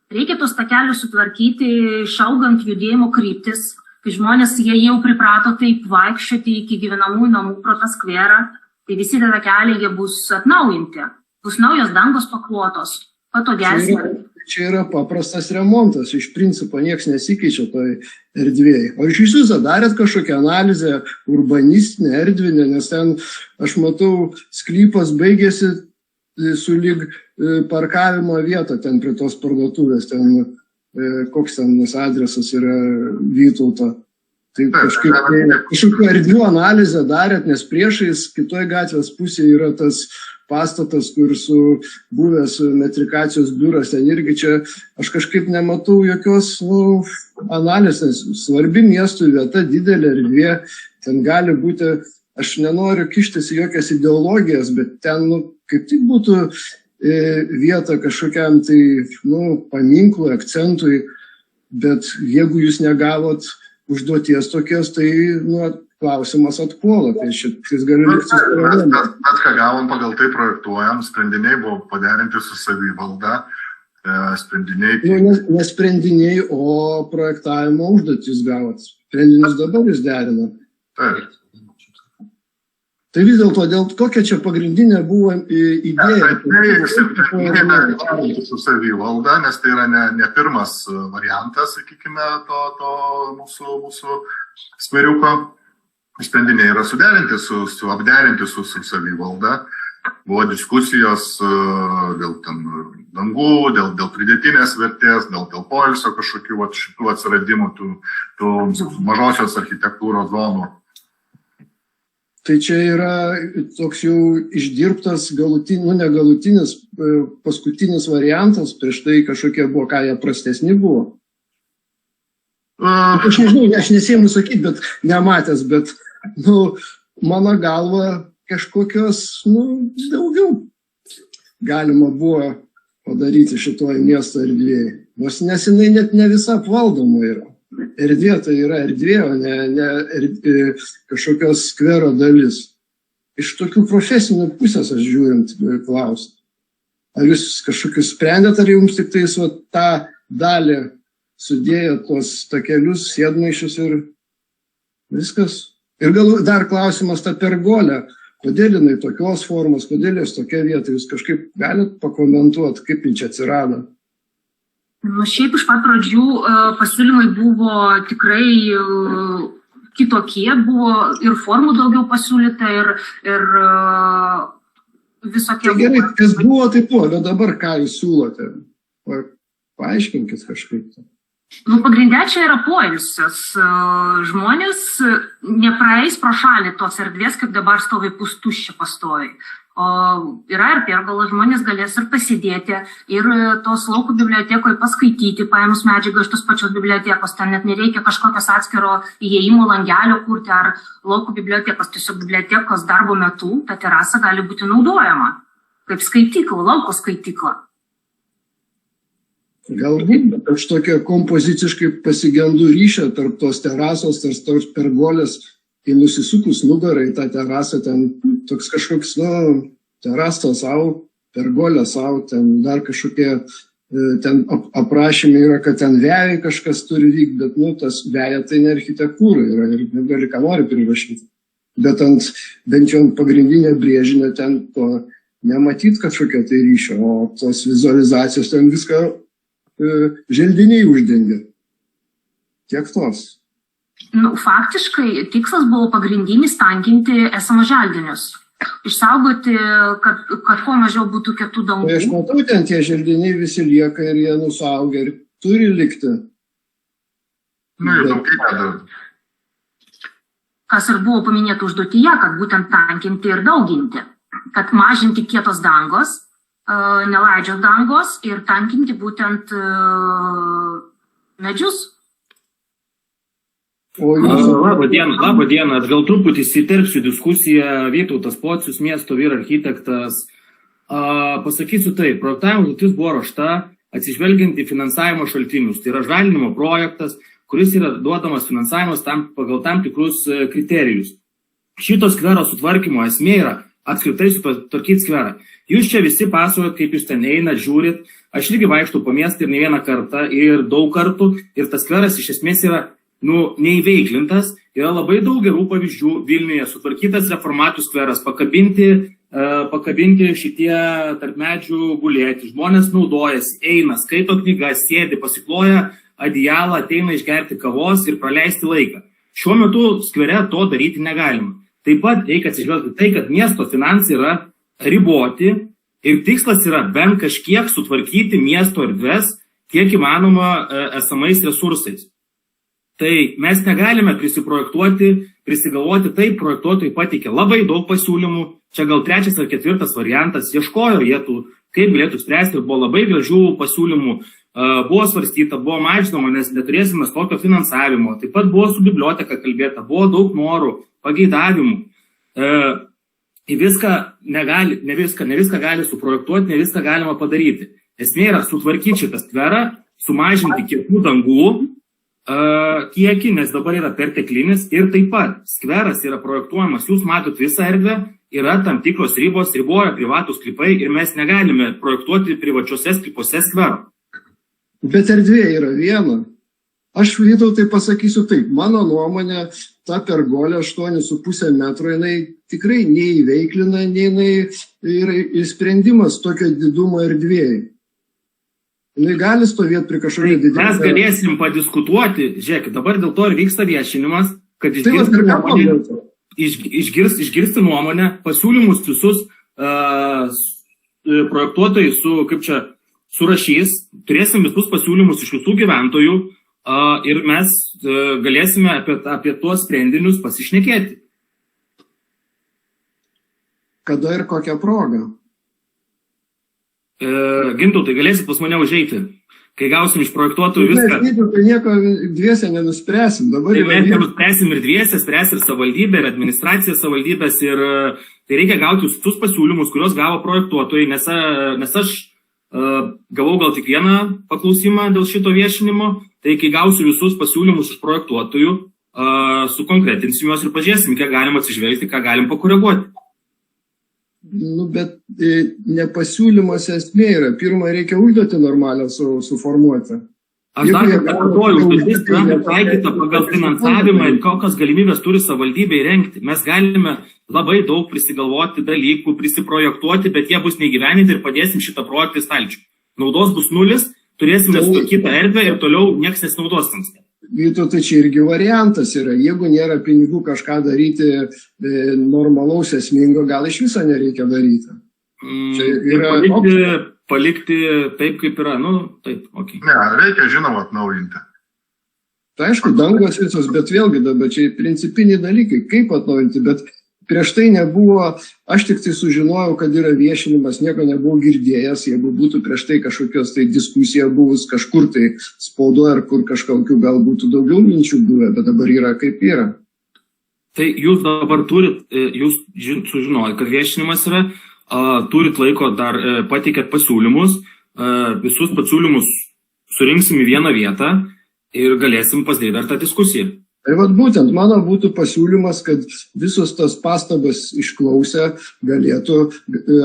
Reikia tos takelius sutvarkyti, išaugant judėjimo kryptis, kai žmonės jie jau priprato taip vaikščioti iki gyvenamųjų namų pro tą skverą, tai visi tie takeliai jie bus atnaujinti, bus naujos dangos paklotos, patogesnės. Čia yra paprastas remontas, iš principo nieks nesikeičia toj erdvėje. O iš viso darėt kažkokią analizę urbanistinę, erdvinę, nes ten, aš matau, sklypas baigėsi sulyg parkavimo vietą ten prie tos parduotuvės, ten koks ten adresas yra Vytauto. Tai kažkokių erdvių analizę darėt, nes priešais kitoj gatvės pusėje yra tas pastatas, kur su buvęs metrikacijos biuras, ten irgi čia aš kažkaip nematau jokios analizės. Svarbi miestų vieta, didelė erdvė, ten gali būti, aš nenoriu kištis į jokias ideologijas, bet ten kaip tik būtų vieta kažkokiam tai paminklui, akcentui, bet jeigu jūs negavot užduoties tokios, tai klausimas atpuola. Tai šitais gali likti su problema. Mes ką gavom, pagal tai projektuojam, sprendiniai buvo paderinti su savivalda, sprendiniai... Ne sprendiniai, o projektavimo užduotis gavot. Sprendinius dabar jūs derinat. Taip. Tai vis dėlto, kokia čia pagrindinė buvo idėja? Tai su savivalda, nes tai yra ne pirmas variantas, sakykime, to mūsų skveriuko. Sprendiniai yra suderinti, apderinti su savivalda. Buvo diskusijos dėl dangų, dėl pridėtinės vertės, dėl poilsio kažkokių šitų atsiradimų, tų mažosios architektūros zonų. Tai čia yra toks jau išdirbtas negalutinis, paskutinis variantas, prieš tai kažkokie buvo, ką jie prastesni buvo. Aš nežinau, aš nesėjimu sakyti, bet nematęs, bet mano galva kažkokios, daugiau galima buvo padaryti šitoje miesto erdvėje. Nes jinai net ne visa apvaldoma yra. Erdvė tai yra erdvė, o ne kažkokios skvero dalis. Iš tokių profesinių pusės aš žiūrint klausti. Ar jūs kažkokius sprendėt, ar jums tik tais tą dalį sudėjo tos takelius, sėdmaišius ir viskas? Ir dar klausimas ta pergolė. Kodėl jinai tokios formos, kodėl jos tokia vieta? Jūs kažkaip galit pakomentuoti, kaip jin čia atsirado? Šiaip iš pat pradžių pasiūlymai buvo tikrai kitokie, buvo ir formų daugiau pasiūlyta ir visokie... Tai gerai, kas buvo, tai buvo, bet dabar ką jūs siūlote? Paaiškinkit kažkaip. Pagrindė čia yra poilsis. Žmonės nepraeis pro šalį tos erdvės, kaip dabar stovi pustuščia pastoviai. O yra ir pergalas, žmonės galės ir pasidėti, ir tos laukų bibliotekoje paskaityti, paėmus medžiagą iš tos pačios bibliotekos, ten net nereikia kažkokios atskiro įėjimo langelio kurti, ar laukų bibliotekos, tiesiog bibliotekos darbo metu ta terasa gali būti naudojama kaip skaitykla, lauko skaitykla. Galbūt, bet aš tokia kompoziciškai pasigendu ryšio tarp tos terasos, tarp tos pergolės, kai nusisukus nugarą į tą terasą, ten toks kažkoks, terasa savo, pergolė savo, ten dar kažkokie, ten aprašymai yra, kad ten vėjai kažkas turi vykti, bet, tas vėja tai ne architektūra yra ir negali ką nori prirašyti. Bet bent jau pagrindinė brėžinė ten to nematyt kažkokia tai ryšio, o tos vizualizacijos ten viską želdiniai uždengia. Tiek tos. Faktiškai tikslas buvo pagrindinis tankinti esamus želdinius. Išsaugoti, kad kuo mažiau būtų kietų dangų. Tai aš matau, ten tie želdiniai visi lieka ir jie nusaugia ir turi likti. Kas ir buvo paminėta užduotyje, kad būtent tankinti ir dauginti. Kad mažinti kietos dangos, nelaidžios dangos ir tankinti būtent medžius. Labą dieną, aš gal truputį įsiterpsiu diskusiją. Vytautas Pocius, miesto vyr architektas. Pasakysiu taip, projektavimo užduotis buvo ruošta atsižvelgiant į finansavimo šaltinius. Tai yra žalinimo projektas, kuris yra duodamas finansavimas pagal tam tikrus kriterijus. Šito skvero sutvarkymo esmė yra apskritai sutvarkyti skverą. Jūs čia visi pasakojat, kaip jūs ten einat, žiūrit. Aš irgi vaikštau po miestą ir ne vieną kartą ir daug kartų. Ir tas skveras iš esmės yra neįveiklintas, yra labai daug gerų pavyzdžių Vilniuje, sutvarkytas reformatų skveras, pakabinti šitie tarp medžių gulėti, žmonės naudojasi, eina, skaito knygas, sėdi, pasikloja adijalą, ateina išgerti kavos ir praleisti laiką. Šiuo metu skvere to daryti negalima. Taip pat reikia atsižvelgti tai, kad miesto finansai yra riboti ir tikslas yra bent kažkiek sutvarkyti miesto erdves, kiek įmanoma esamais resursais. Tai mes negalime prisigalvoti, taip projektuotojai pateikė labai daug pasiūlymų, čia gal 3. ar 4. variantas, ieškojo jėtų, kaip galėtų spręsti ir buvo labai gražių pasiūlymų, buvo svarstyta, buvo mažinama, nes neturėsime tokio finansavimo, taip pat buvo su biblioteka kalbėta, buvo daug norų, pageidavimų. Ne viską gali suprojektuoti, ne viską galima padaryti. Esmė yra sutvarkyti šitą skverą, sumažinti kietų dangų, kiekį, nes dabar yra perteklinis ir taip pat skveras yra projektuojamas, jūs matot visą erdvę, yra tam tikros ribos, riboja privatus sklypai ir mes negalime projektuoti privačiuose sklypuose skvero. Bet erdvė yra viena. Aš Vytautai pasakysiu taip, mano nuomonė, ta pergolė 8,5 metro, jinai tikrai neįveiklina, nei yra sprendimas tokio didumo erdvėjai. Jinai gali stovėti prie kažkokio didelio. Mes galėsim padiskutuoti, žiūrėkit, dabar dėl to ir vyksta viešinimas, kad išgirsti nuomonę, pasiūlymus visus projektuotojai surašys, turėsim visus pasiūlymus iš visų gyventojų ir mes galėsime apie tuos sprendinius pasišnekėti. Kada ir kokią progą? Gintautai, galėsit pas mane užeiti, kai gausim iš projektuotojų viską. Mes nieko dviese nenuspręsim. Mes nenuspręsim ir dviese, spręs ir savivaldybė, ir administracija savivaldybės, ir tai reikia gauti visus pasiūlymus, kuriuos gavo projektuotojai, nes aš gavau gal tik vieną paklausimą dėl šito viešinimo, tai kai gausiu visus pasiūlymus iš projektuotojų, sukonkretinsim juos ir pažiūrėsim, kiek galim atsižvelgti, ką galim pakoreguoti. Bet nepasiūlymas esmė yra. Pirmą reikia užduoti normalią suformuoti. Aš dar kartuoju, užduotis yra nutaikyta pagal finansavimą ir kokios galimybės turi savivaldybė įrengti. Mes galime labai daug prisigalvoti dalykų, prisiprojektuoti, bet jie bus neįgyveninti ir padėsim šitą projektą į stalčių. Naudos bus 0, turėsime sutvarkytą erdvę ir toliau niekas nesinaudos tam. Tai čia irgi variantas yra. Jeigu nėra pinigų kažką daryti normalaus esmingo, gal iš viso nereikia daryti. Palikti taip, kaip yra. Taip, okei. Ne, reikia, žinoma, atnaujinti. Tai aišku, dangos visos, bet vėlgi dabar čia principiniai dalykai, kaip atnaujinti, bet prieš tai nebuvo, aš tik tai sužinojau, kad yra viešinimas, nieko nebuvau girdėjęs, jeigu būtų prieš tai kažkokios tai diskusija buvus kažkur tai spaudoje ar kur kažkokių gal būtų daugiau minčių buvę, bet dabar yra kaip yra. Tai jūs dabar turit, jūs sužinojate, kad viešinimas yra, turit laiko dar pateikėt pasiūlymus, visus pasiūlymus surinksim į vieną vietą ir galėsim pasdėti dar tą diskusiją. Tai vat būtent mano būtų pasiūlymas, kad visos tas pastabas išklausę galėtų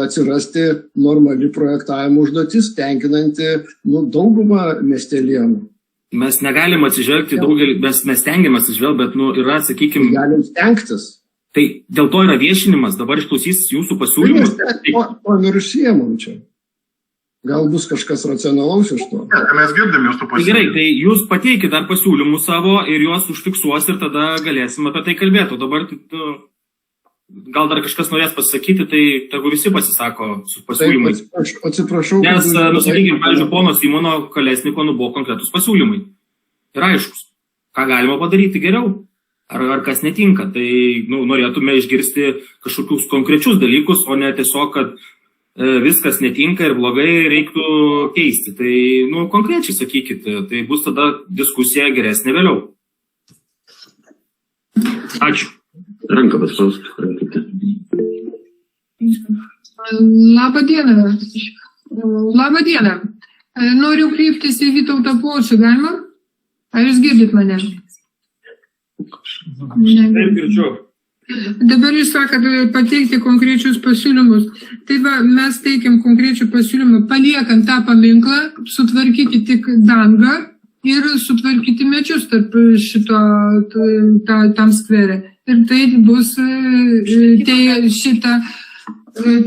atsirasti normali projektavimo užduotis, tenkinanti daugumą miestelėnų. Mes negalim atsižvelgti daugelį, mes stengiamės atsižvelgti, bet yra, sakykime... Galim stengtis. Tai dėl to yra viešinimas, dabar išklausys jūsų pasiūlymus. O ir užsiemam čia. Gal bus kažkas racionalaus iš to. Mes girdim jūsų pasiūlymus. Gerai, tai jūs pateikit dar pasiūlymus savo ir juos užfiksuos ir tada galėsim apie tai kalbėti. O dabar gal dar kažkas norės pasisakyti, tai tegu visi pasisako su pasiūlymais. Atsiprašau. Nes, sakykime, pavyzdžiui, pono Simono Kalesniko buvo konkretus pasiūlymai. Ir aiškus, ką galima padaryti geriau, ar kas netinka. Tai norėtume išgirsti kažkokius konkrečius dalykus, o ne tiesiog, kad viskas netinka ir blogai reiktų keisti. Tai, konkrečiai sakykite, tai bus tada diskusija geresnė vėliau. Ačiū. Ranką paspauskite. Labą dieną. Labą dieną. Noriu kreiptis į Vytautą Pocių, galima? Ar jūs girdit mane? Taip, girdžiu. Dabar jūs sakot pateikti konkrečius pasiūlymus. Tai va, mes teikiam konkrečių pasiūlymų, paliekant tą paminklą, sutvarkyti tik dangą ir sutvarkyti medžius tarp šito tam skvere. Ir tai bus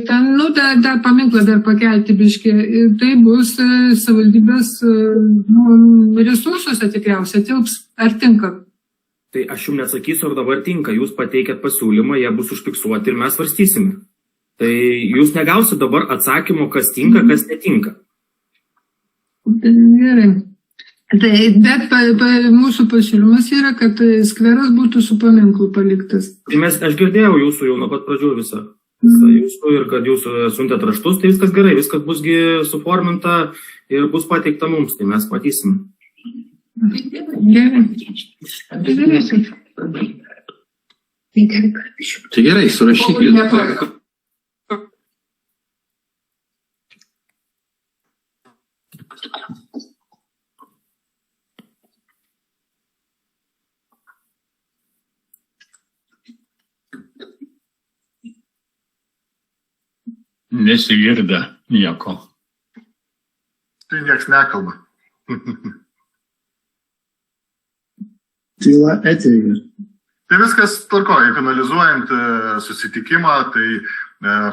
tą paminklą dar pakelti biškį. Tai bus savivaldybės resursuose tikriausiai tilps. Ar tinka? Tai aš jums neatsakysiu, ar dabar tinka. Jūs pateikėt pasiūlymą, jie bus užfiksuoti ir mes svarstysime. Tai jūs negausit dabar atsakymo, kas tinka, kas netinka. Gerai. Bet mūsų pasiūlymas yra, kad skveras būtų su paminklu paliktas. Tai aš girdėjau jūsų jau nuo pat pradžių visą jūsų ir kad jūs siuntėt raštus, tai viskas gerai, viskas busgi suforminta ir bus pateikta mums, tai mes matysime. Gerai. Tai gerai, surašykit. Nesigirda nieko. Tai nieks nekalba. Tyla eterija. Tai viskas tvarkoja, finalizuojant susitikimą, tai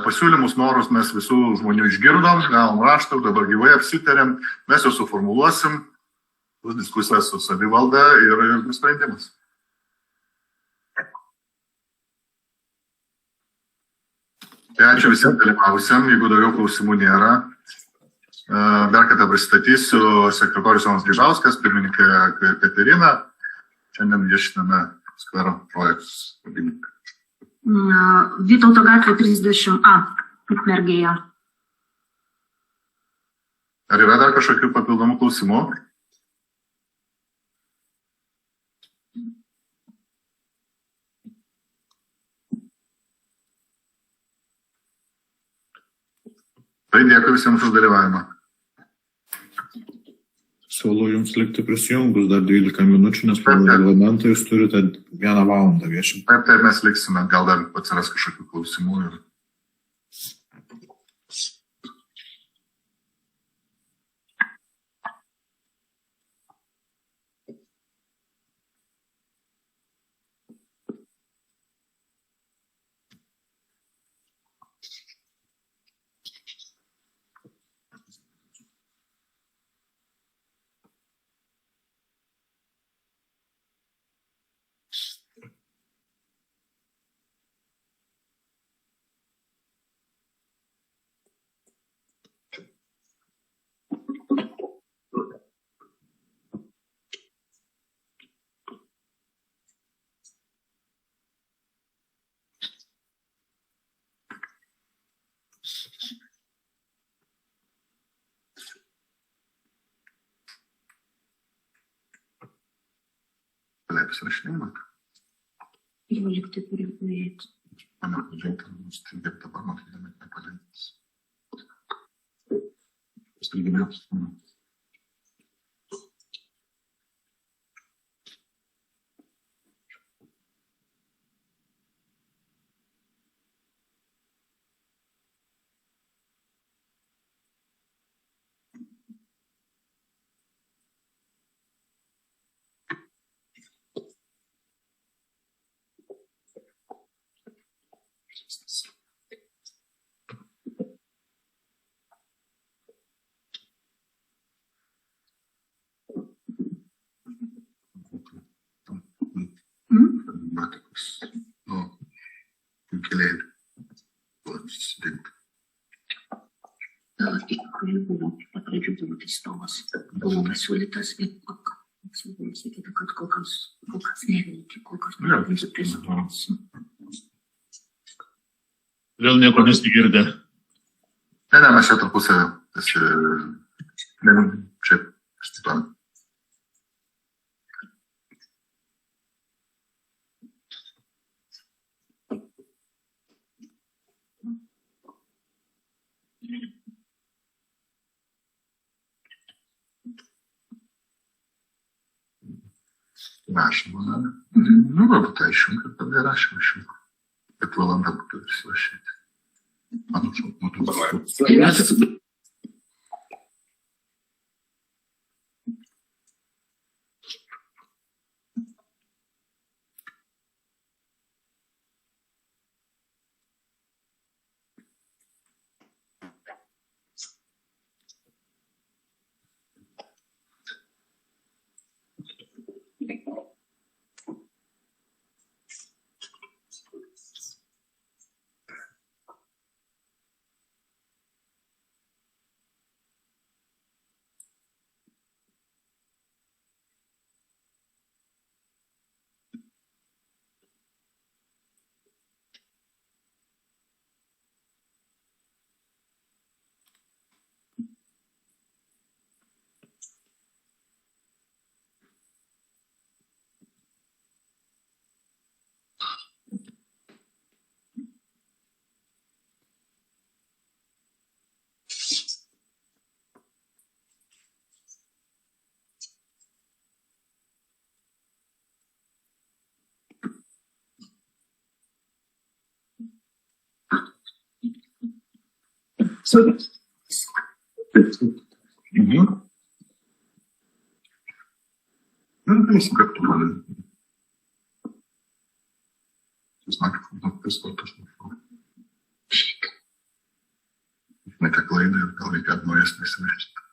pasiūlymus, norus mes visų žmonių išgirdom, gavom raštą, dabar gyvai apsitarėm, mes jau suformuluosim, bus diskusija su savivalda ir sprendimas. Tai ačiū visiems dalyvavusiam, jeigu daugiau klausimų nėra. Dar kartą pristatysiu sekretorius Jonas Gaižauskas, pirmininkė Katerina. Šiandien viešiname skvero projektus. Vytauto gatvė 30A, Ukmergėje. Ar yra dar kažkokių papildomų klausimų? Tai dėkui visiems už dalyvavimą. Siūlau jums likti prisijungus dar 12 minučių, nes pagal reglamentą jūs turite 1 valandą viešinti. Taip, mes liksime, gal dar atsiras kažkokių klausimų. paleidus rašinėjimą. Jau likti turi nuėti. Mano pažiūrėti, kaip dabar matydami nepaleidus. Pastrygimėtus. Matokas, kelėlį. Susidėkti. Iš tikrųjų buvo, pradžių buvo teistovas. Buvo pasiūlytas ir sakyti, kad kol kas neveikia, kol kas neveikia prie situacijų. Vėl nieko nesigirdė. Ne, mes čia tarpusavį, šiaip, situuojam. Rašymą, galbūt tai išjungia, tada rašymą išjungia. Bet valanda būtų įsirašyti. Darysim kartu, gali. Jūs matėte, tas vartas nušau. Metė klaidą ir gal reikia naujas nesivežti.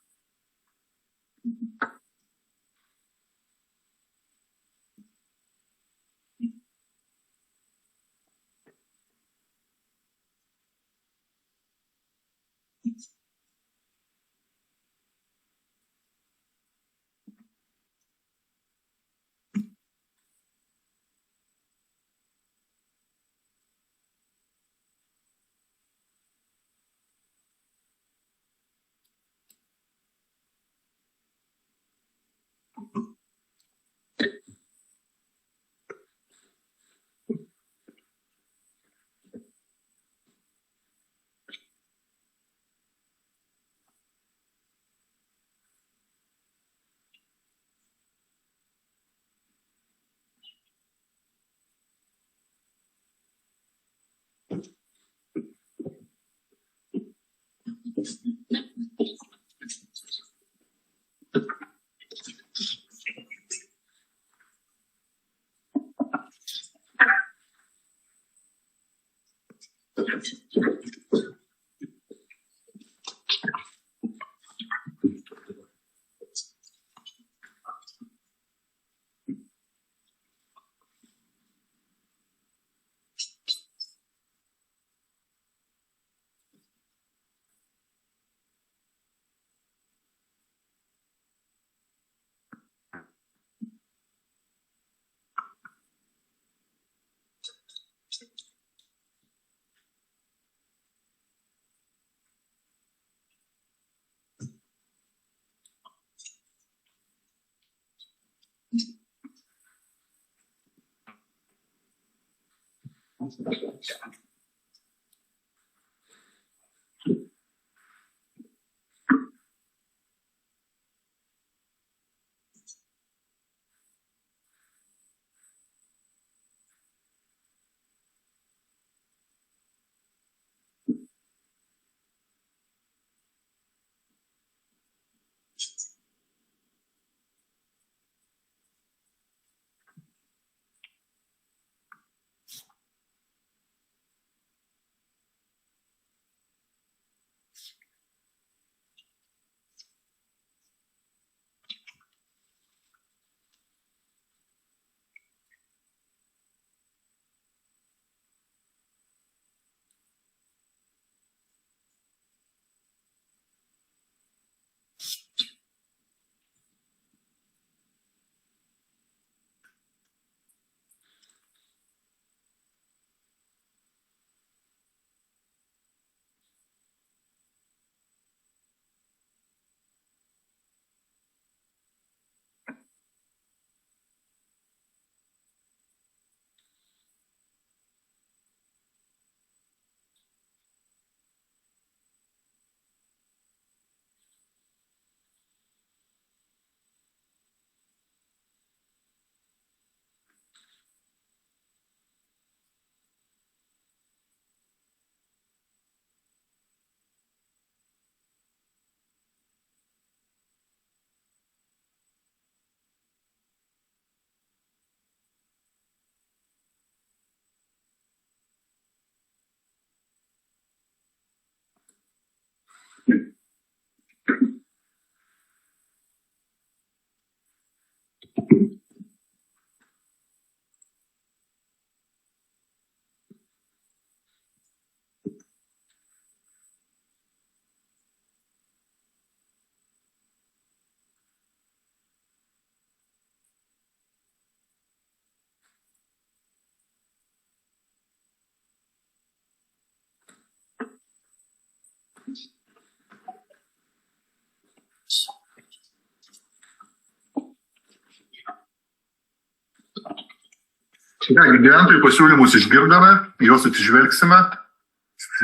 Gyventojų pasiūlymus išgirdome, juos atsižvelgsime.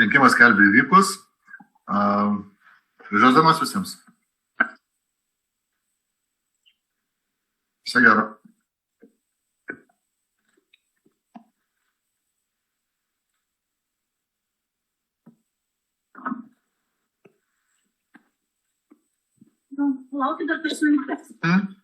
Rinkimas skelbia įvykus. Gražios dienos visiems. Viso gero. Laukiu dar pasiūlymus.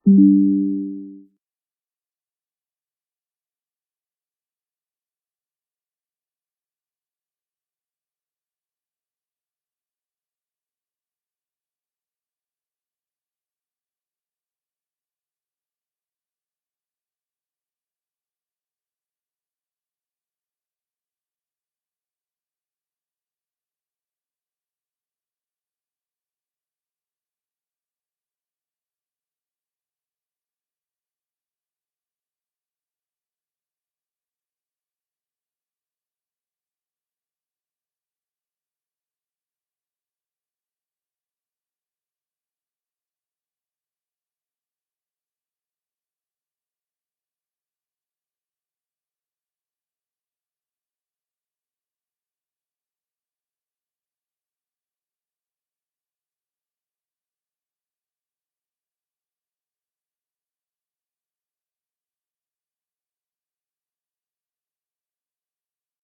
Thank you.